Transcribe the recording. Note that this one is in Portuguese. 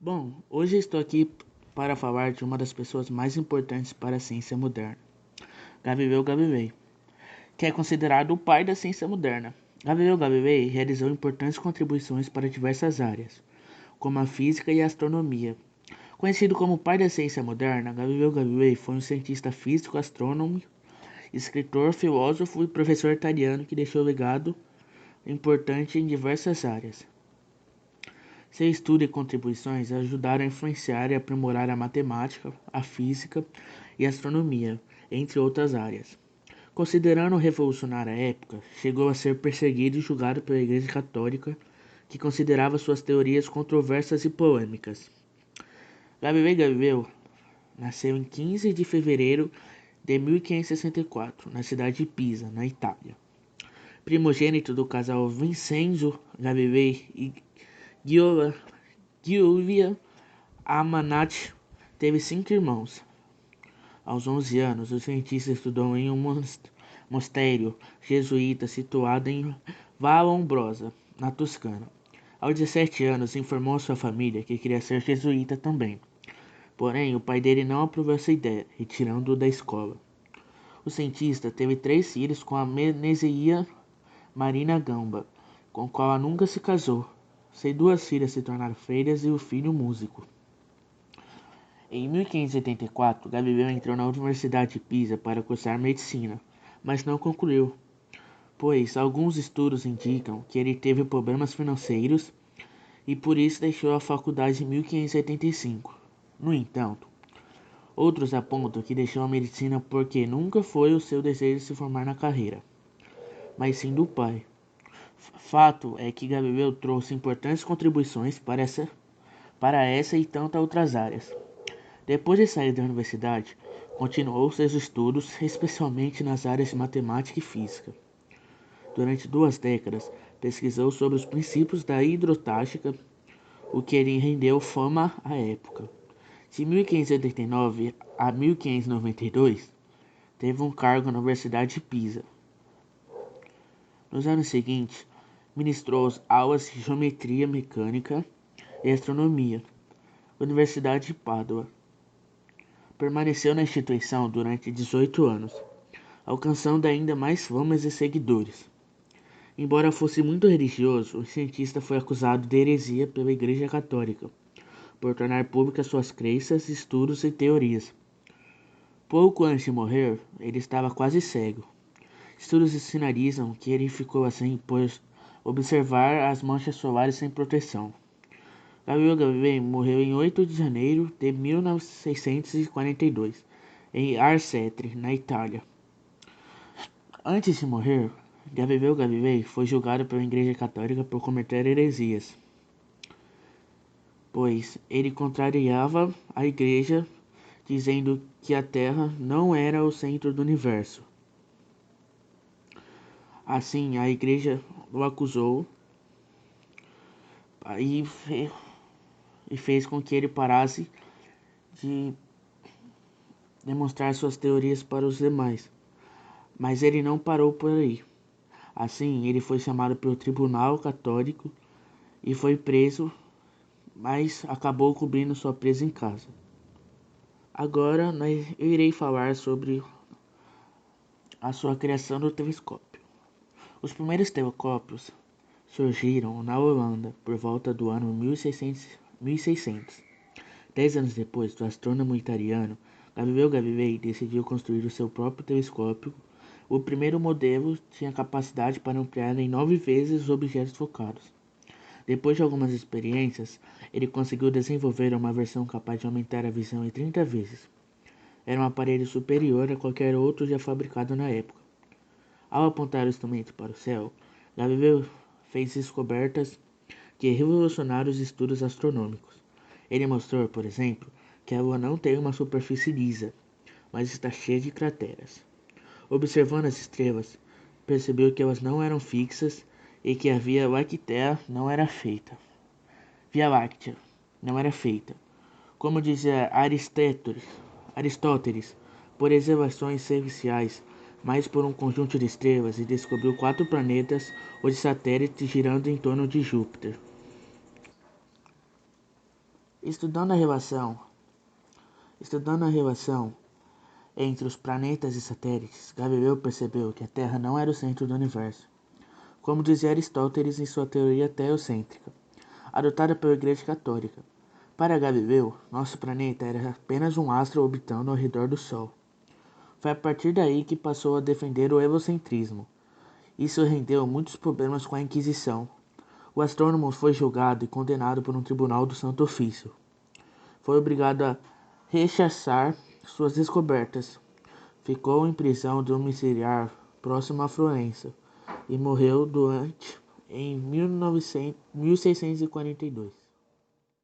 Bom, hoje estou aqui para falar de uma das pessoas mais importantes para a ciência moderna, Galileu Galilei, que é considerado o pai da ciência moderna. Galileu Galilei realizou importantes contribuições para diversas áreas, como a física e a astronomia. Conhecido como o pai da ciência moderna, Galileu Galilei foi um cientista físico, astrônomo, escritor, filósofo e professor italiano que deixou legado importante em diversas áreas. Seu estudo e contribuições ajudaram a influenciar e aprimorar a matemática, a física e a astronomia, entre outras áreas. Considerando revolucionária a época, chegou a ser perseguido e julgado pela Igreja Católica, que considerava suas teorias controversas e polêmicas. Galileu Galileu nasceu em 15 de fevereiro de 1564, na cidade de Pisa, na Itália. Primogênito do casal Vincenzo Galilei e Giulia Amanati, teve 5 irmãos. Aos 11 anos, o cientista estudou em um mosteiro jesuíta situado em Vallombrosa, na Toscana. Aos 17 anos, informou a sua família que queria ser jesuíta também. Porém, o pai dele não aprovou essa ideia, retirando-o da escola. O cientista teve 3 filhos com a Menesia Marina Gamba, com a qual nunca se casou. Suas 2 filhas se tornaram freiras e o filho músico. Em 1584, Galileu entrou na Universidade de Pisa para cursar medicina, mas não concluiu, pois alguns estudos indicam que ele teve problemas financeiros e por isso deixou a faculdade em 1585. No entanto, outros apontam que deixou a medicina porque nunca foi o seu desejo se formar na carreira, mas sim do pai. Fato é que Galileu trouxe importantes contribuições para essa e tantas outras áreas. Depois de sair da universidade, continuou seus estudos, especialmente nas áreas de matemática e física. Durante 2 décadas, pesquisou sobre os princípios da hidrotática, o que lhe rendeu fama à época. De 1589 a 1592, teve um cargo na Universidade de Pisa. Nos anos seguintes, ministrou aulas de geometria mecânica e astronomia na Universidade de Pádua. Permaneceu na instituição durante 18 anos, alcançando ainda mais fama e seguidores. Embora fosse muito religioso, o cientista foi acusado de heresia pela Igreja Católica, por tornar públicas suas crenças, estudos e teorias. Pouco antes de morrer, ele estava quase cego. Estudos sinalizam que ele ficou assim por observar as manchas solares sem proteção. Galileu Galilei morreu em 8 de janeiro de 1642, em Arcetri, na Itália. Antes de morrer, Galileu Galilei foi julgado pela Igreja Católica por cometer heresias, pois ele contrariava a Igreja, dizendo que a Terra não era o centro do universo. Assim, a Igreja o acusou e fez com que ele parasse de demonstrar suas teorias para os demais. Mas ele não parou por aí. Assim, ele foi chamado pelo Tribunal Católico e foi preso, mas acabou cobrindo sua presa em casa. Agora eu irei falar sobre a sua criação do telescópio. Os primeiros telescópios surgiram na Holanda por volta do ano 1600. 10 anos depois, o astrônomo italiano Galileu Galilei decidiu construir o seu próprio telescópio. O primeiro modelo tinha capacidade para ampliar em 9 vezes os objetos focados. Depois de algumas experiências, ele conseguiu desenvolver uma versão capaz de aumentar a visão em 30 vezes. Era um aparelho superior a qualquer outro já fabricado na época. Ao apontar o instrumento para o céu, Galileu fez descobertas que revolucionaram os estudos astronômicos. Ele mostrou, por exemplo, que a Lua não tem uma superfície lisa, mas está cheia de crateras. Observando as estrelas, percebeu que elas não eram fixas e que a Via Láctea não era feita. Via Láctea não era feita, como dizia Aristóteles, por elevações celestiais, mas por um conjunto de estrelas, e descobriu 4 planetas ou satélites girando em torno de Júpiter. Estudando a relação entre os planetas e satélites, Galileu percebeu que a Terra não era o centro do universo, como dizia Aristóteles em sua teoria teocêntrica, adotada pela Igreja Católica. Para Galileu, nosso planeta era apenas um astro orbitando ao redor do Sol. Foi a partir daí que passou a defender o helocentrismo. Isso rendeu muitos problemas com a Inquisição. O astrônomo foi julgado e condenado por um tribunal do Santo Ofício. Foi obrigado a rechaçar suas descobertas. Ficou em prisão domiciliar próximo a Florença e morreu em 1642.